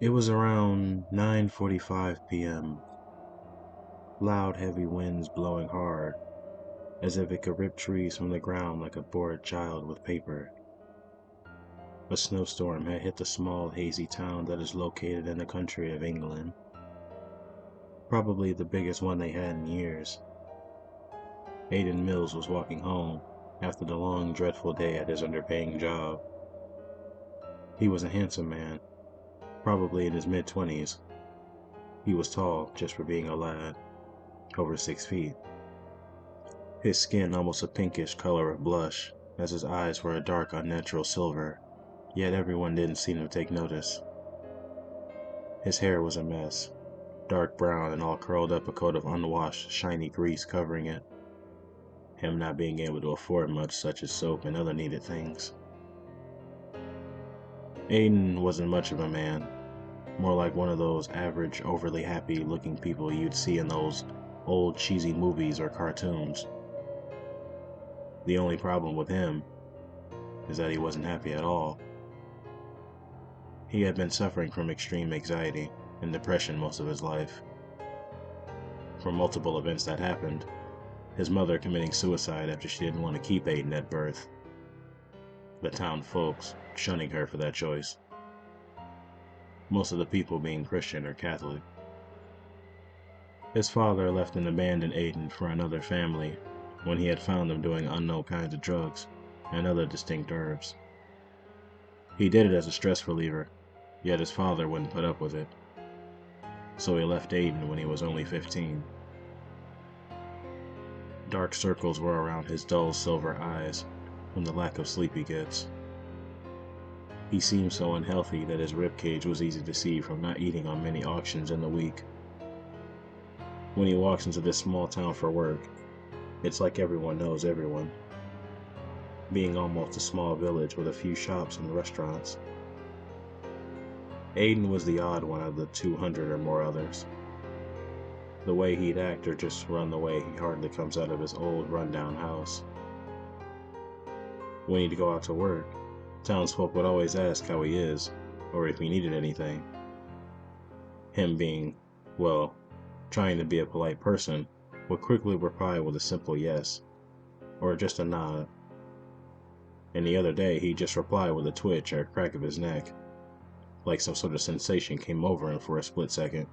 It was around 9:45 p.m. Loud, heavy winds blowing hard, as if it could rip trees from the ground like a bored child with paper. A snowstorm had hit the small, hazy town that is located in the country of England, probably the biggest one they had in years. Aiden Mills was walking home after the long, dreadful day at his underpaying job. He was a handsome man, probably in his mid-20s. He was tall, just for being a lad, over 6 feet. His skin almost a pinkish color of blush, as his eyes were a dark, unnatural silver, yet everyone didn't seem to take notice. His hair was a mess, dark brown and all curled up, a coat of unwashed, shiny grease covering it, him not being able to afford much such as soap and other needed things. Aiden wasn't much of a man, more like one of those average, overly happy-looking people you'd see in those old cheesy movies or cartoons. The only problem with him is that he wasn't happy at all. He had been suffering from extreme anxiety and depression most of his life. From multiple events that happened, his mother committing suicide after she didn't want to keep Aiden at birth, the town folks shunning her for that choice, most of the people being Christian or Catholic. His father left and abandoned Aiden for another family when he had found him doing unknown kinds of drugs and other distinct herbs. He did it as a stress reliever, yet his father wouldn't put up with it, so he left Aiden when he was only 15. Dark circles were around his dull silver eyes from the lack of sleep he gets. He seemed so unhealthy that his ribcage was easy to see from not eating on many auctions in the week. When he walks into this small town for work, it's like everyone knows everyone, being almost a small village with a few shops and restaurants. Aiden was the odd one of the 200 or more others. The way he'd act or just run the way he hardly comes out of his old rundown house. When he'd go out to work, townsfolk would always ask how he is, or if he needed anything. Him being, well, trying to be a polite person, would quickly reply with a simple yes, or just a nod. And the other day he'd just reply with a twitch or a crack of his neck, like some sort of sensation came over him for a split second,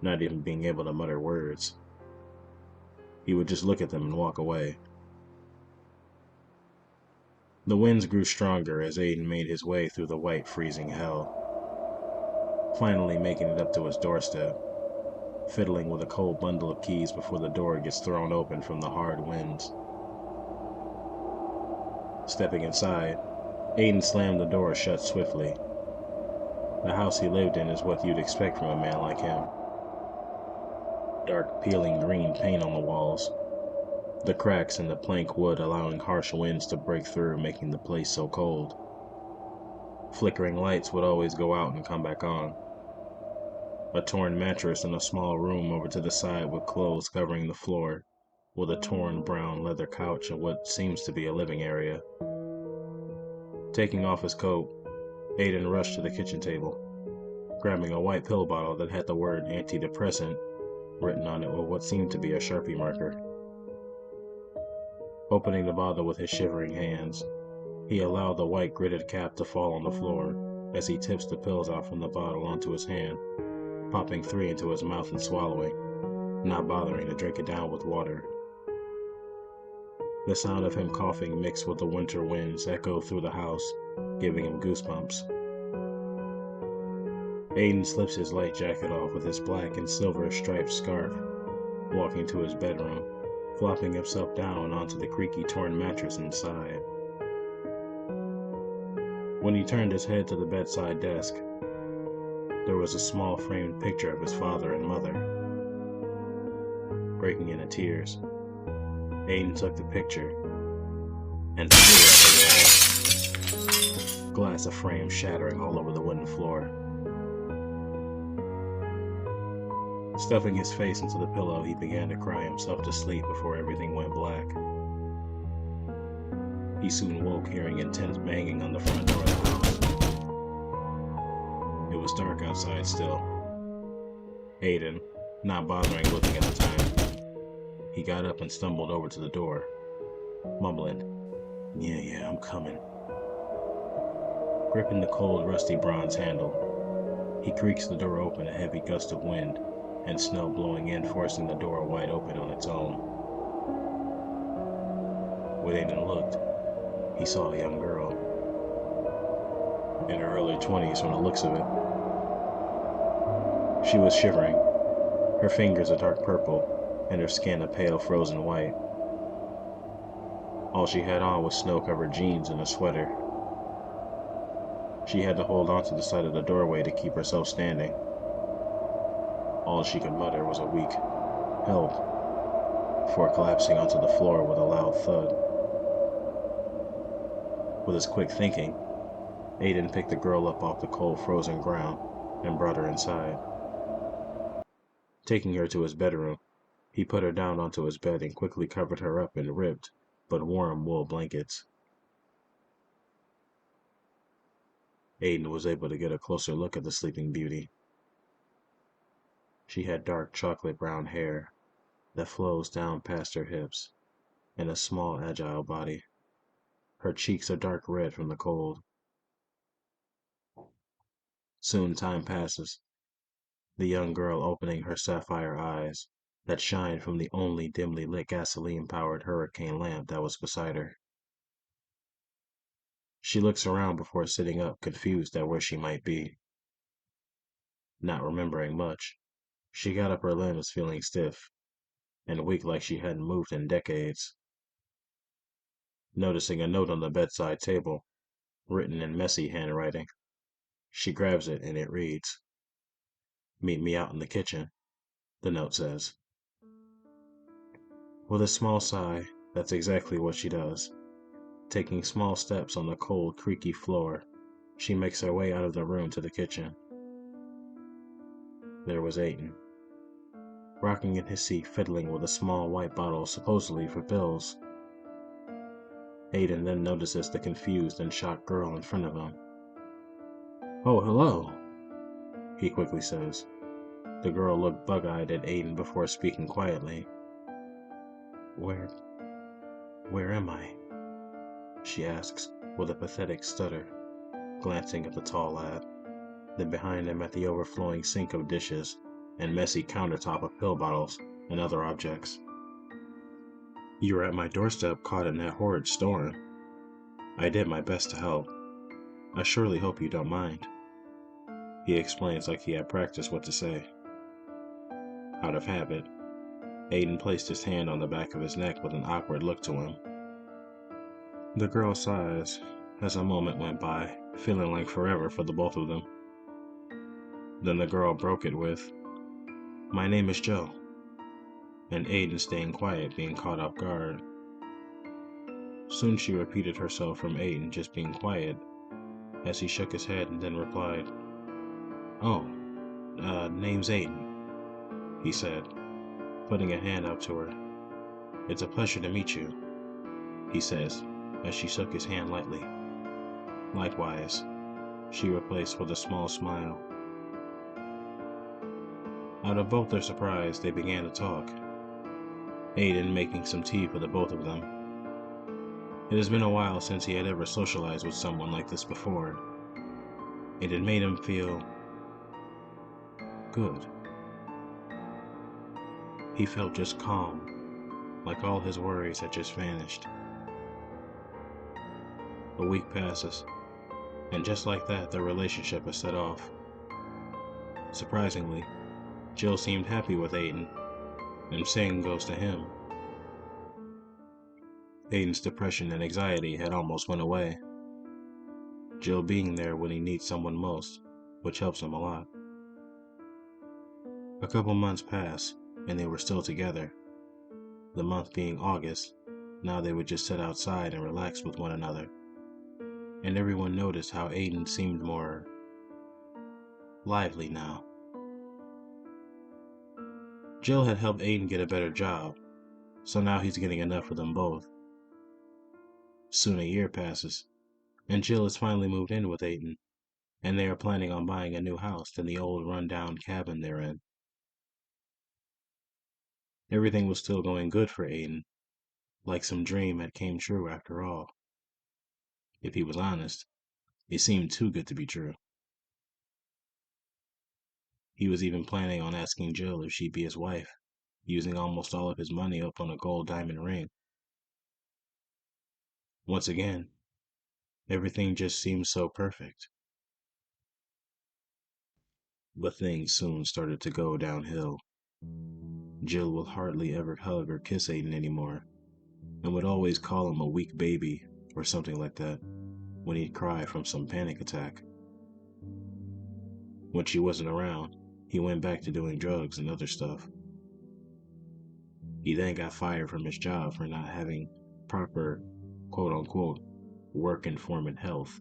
not even being able to mutter words. He would just look at them and walk away. The winds grew stronger as Aiden made his way through the white freezing hell, finally making it up to his doorstep, fiddling with a cold bundle of keys before the door gets thrown open from the hard winds. Stepping inside, Aiden slammed the door shut swiftly. The house he lived in is what you'd expect from a man like him. Dark peeling green paint on the walls, the cracks in the plank wood allowing harsh winds to break through, making the place so cold. Flickering lights would always go out and come back on. A torn mattress in a small room over to the side with clothes covering the floor, with a torn brown leather couch in what seems to be a living area. Taking off his coat, Aiden rushed to the kitchen table, grabbing a white pill bottle that had the word antidepressant written on it with what seemed to be a Sharpie marker. Opening the bottle with his shivering hands, he allowed the white gritted cap to fall on the floor as he tips the pills out from the bottle onto his hand, popping 3 into his mouth and swallowing, not bothering to drink it down with water. The sound of him coughing mixed with the winter winds echoed through the house, giving him goosebumps. Aiden slips his light jacket off with his black and silver striped scarf, walking to his bedroom, flopping himself down onto the creaky torn mattress inside. When he turned his head to the bedside desk, there was a small framed picture of his father and mother. Breaking into tears, Aiden took the picture and threw it at the wall, glass of frame shattering all over the wooden floor. Stuffing his face into the pillow, he began to cry himself to sleep before everything went black. He soon woke hearing intense banging on the front door of the house. It was dark outside still. Aiden, not bothering looking at the time, he got up and stumbled over to the door, mumbling, Yeah, I'm coming. Gripping the cold, rusty bronze handle, he creaks the door open, a heavy gust of wind and snow blowing in, forcing the door wide open on its own. When Aiden looked, he saw a young girl, in her early 20s from the looks of it. She was shivering, her fingers a dark purple, and her skin a pale frozen white. All she had on was snow-covered jeans and a sweater. She had to hold onto the side of the doorway to keep herself standing. All she could mutter was a weak, "Help," before collapsing onto the floor with a loud thud. With his quick thinking, Aiden picked the girl up off the cold, frozen ground and brought her inside. Taking her to his bedroom, he put her down onto his bed and quickly covered her up in ripped but warm wool blankets. Aiden was able to get a closer look at the sleeping beauty. She had dark chocolate brown hair that flows down past her hips and a small, agile body. Her cheeks a dark red from the cold. Soon time passes, the young girl opening her sapphire eyes that shine from the only dimly lit gasoline-powered hurricane lamp that was beside her. She looks around before sitting up, confused at where she might be. Not remembering much, she got up, her limbs feeling stiff and weak like she hadn't moved in decades. Noticing a note on the bedside table, written in messy handwriting, she grabs it and it reads, "Meet me out in the kitchen," the note says. With a small sigh, that's exactly what she does. Taking small steps on the cold, creaky floor, she makes her way out of the room to the kitchen. There was Aiden, rocking in his seat, fiddling with a small white bottle supposedly for pills. Aiden then notices the confused and shocked girl in front of him. "Oh, hello," he quickly says. The girl looked bug-eyed at Aiden before speaking quietly. Where am I?" she asks, with a pathetic stutter, glancing at the tall lad, then behind him at the overflowing sink of dishes and messy countertop of pill bottles and other objects. "You were at my doorstep caught in that horrid storm. I did my best to help. I surely hope you don't mind," he explains like he had practiced what to say. Out of habit, Aiden placed his hand on the back of his neck with an awkward look to him. The girl sighs as a moment went by, feeling like forever for the both of them. Then the girl broke it with, "My name is Joe," and Aiden staying quiet, being caught off guard. Soon she repeated herself from Aiden just being quiet, as he shook his head and then replied, "Oh, name's Aiden," he said, putting a hand out to her. "It's a pleasure to meet you," he says, as she shook his hand lightly. "Likewise," she replaced with a small smile. Out of both their surprise, they began to talk, Aiden making some tea for the both of them. It has been a while since he had ever socialized with someone like this before, and it made him feel good. He felt just calm, like all his worries had just vanished. A week passes, and just like that, their relationship is set off. Surprisingly, Jill seemed happy with Aiden, and same goes to him. Aiden's depression and anxiety had almost went away, Jill being there when he needs someone most, which helps him a lot. A couple months pass, and they were still together. The month being August, now they would just sit outside and relax with one another. And everyone noticed how Aiden seemed more lively now. Jill had helped Aiden get a better job, so now he's getting enough of them both. Soon a year passes, and Jill has finally moved in with Aiden. and they are planning on buying a new house than the old run-down cabin they're in. Everything was still going good for Aiden, like some dream had came true after all. If he was honest, it seemed too good to be true. He was even planning on asking Jill if she'd be his wife, using almost all of his money up on a gold diamond ring. Once again, everything just seemed so perfect. But things soon started to go downhill. Jill would hardly ever hug or kiss Aiden anymore, and would always call him a weak baby or something like that when he'd cry from some panic attack. When she wasn't around, he went back to doing drugs and other stuff. He then got fired from his job for not having proper, quote unquote, work informant health,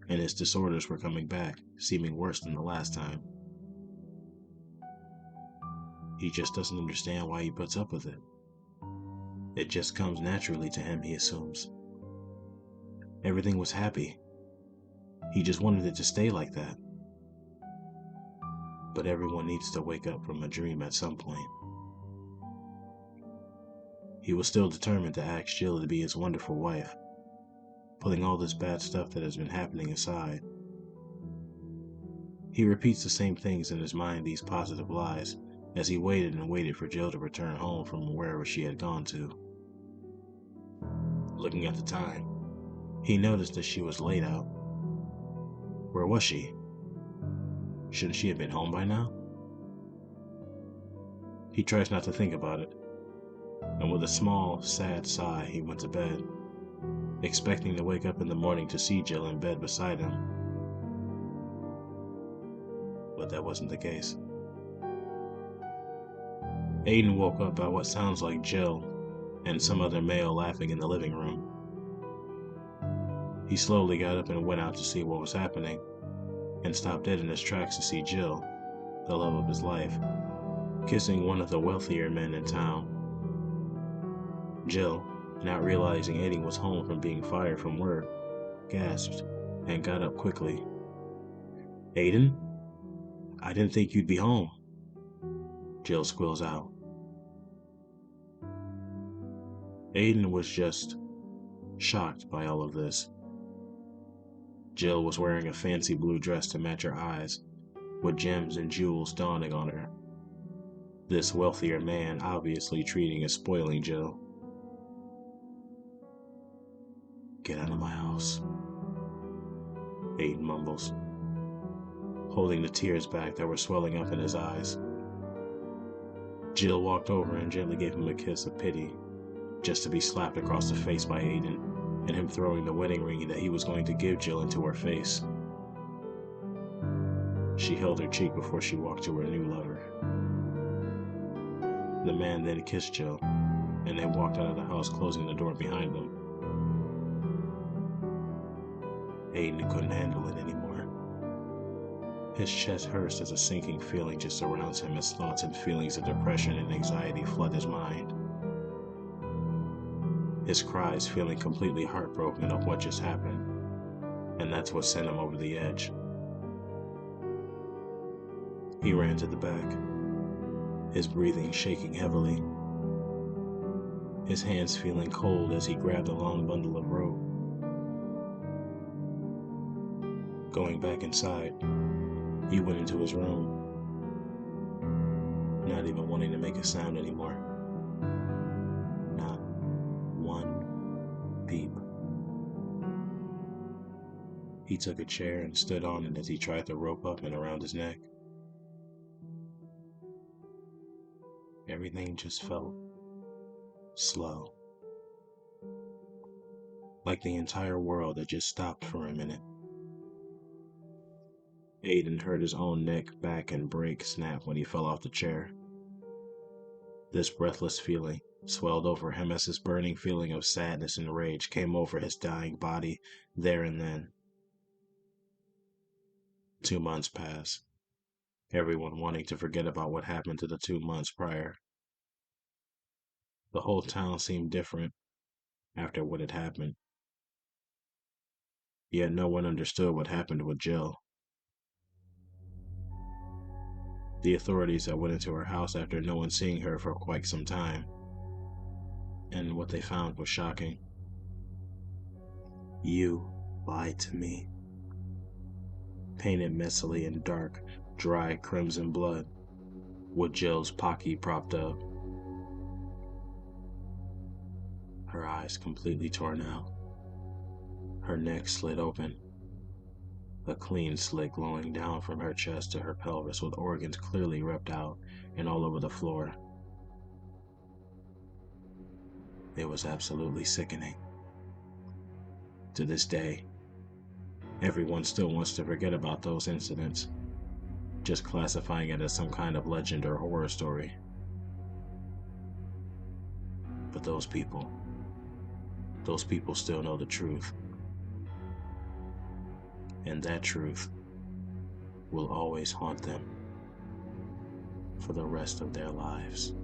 and his disorders were coming back, seeming worse than the last time. He just doesn't understand why he puts up with it. It just comes naturally to him, he assumes. Everything was happy. He just wanted it to stay like that. But everyone needs to wake up from a dream at some point. He was still determined to ask Jill to be his wonderful wife, putting all this bad stuff that has been happening aside. He repeats the same things in his mind, these positive lies, as he waited and waited for Jill to return home from wherever she had gone to. Looking at the time, he noticed that she was late out. Where was she? Shouldn't she have been home by now? He tries not to think about it, and with a small, sad sigh, he went to bed, expecting to wake up in the morning to see Jill in bed beside him. But that wasn't the case. Aiden woke up by what sounds like Jill and some other male laughing in the living room. He slowly got up and went out to see what was happening, and stopped dead in his tracks to see Jill, the love of his life, kissing one of the wealthier men in town. Jill, not realizing Aiden was home from being fired from work, gasped and got up quickly. "Aiden? I didn't think you'd be home," Jill squeals out. Aiden was just shocked by all of this. Jill was wearing a fancy blue dress to match her eyes, with gems and jewels dawning on her. This wealthier man obviously treating and spoiling Jill. "Get out of my house," Aiden mumbles, holding the tears back that were swelling up in his eyes. Jill walked over and gently gave him a kiss of pity, just to be slapped across the face by Aiden, and him throwing the wedding ring that he was going to give Jill into her face. She held her cheek before she walked to her new lover. The man then kissed Jill, and they walked out of the house, closing the door behind them. Aiden couldn't handle it anymore. His chest hurts as a sinking feeling just surrounds him as thoughts and feelings of depression and anxiety flood his mind. His cries feeling completely heartbroken of what just happened, and that's what sent him over the edge. He ran to the back, his breathing shaking heavily, his hands feeling cold as he grabbed a long bundle of rope. Going back inside, he went into his room, not even wanting to make a sound anymore. Not one peep. He took a chair and stood on it as he tried the rope up and around his neck. Everything just felt slow, like the entire world had just stopped for a minute. Aiden heard his own neck, back, and break snap when he fell off the chair. This breathless feeling swelled over him as his burning feeling of sadness and rage came over his dying body there and then. 2 months passed, everyone wanting to forget about what happened to the 2 months prior. The whole town seemed different after what had happened. Yet no one understood what happened with Jill. The authorities had went into her house after no one seeing her for quite some time, and what they found was shocking. "You lied to me." Painted messily in dark, dry crimson blood, with Jill's pocky propped up. Her eyes completely torn out. Her neck slit open. A clean slit glowing down from her chest to her pelvis, with organs clearly ripped out and all over the floor. It was absolutely sickening. To this day, everyone still wants to forget about those incidents, just classifying it as some kind of legend or horror story. But those people still know the truth. And that truth will always haunt them for the rest of their lives.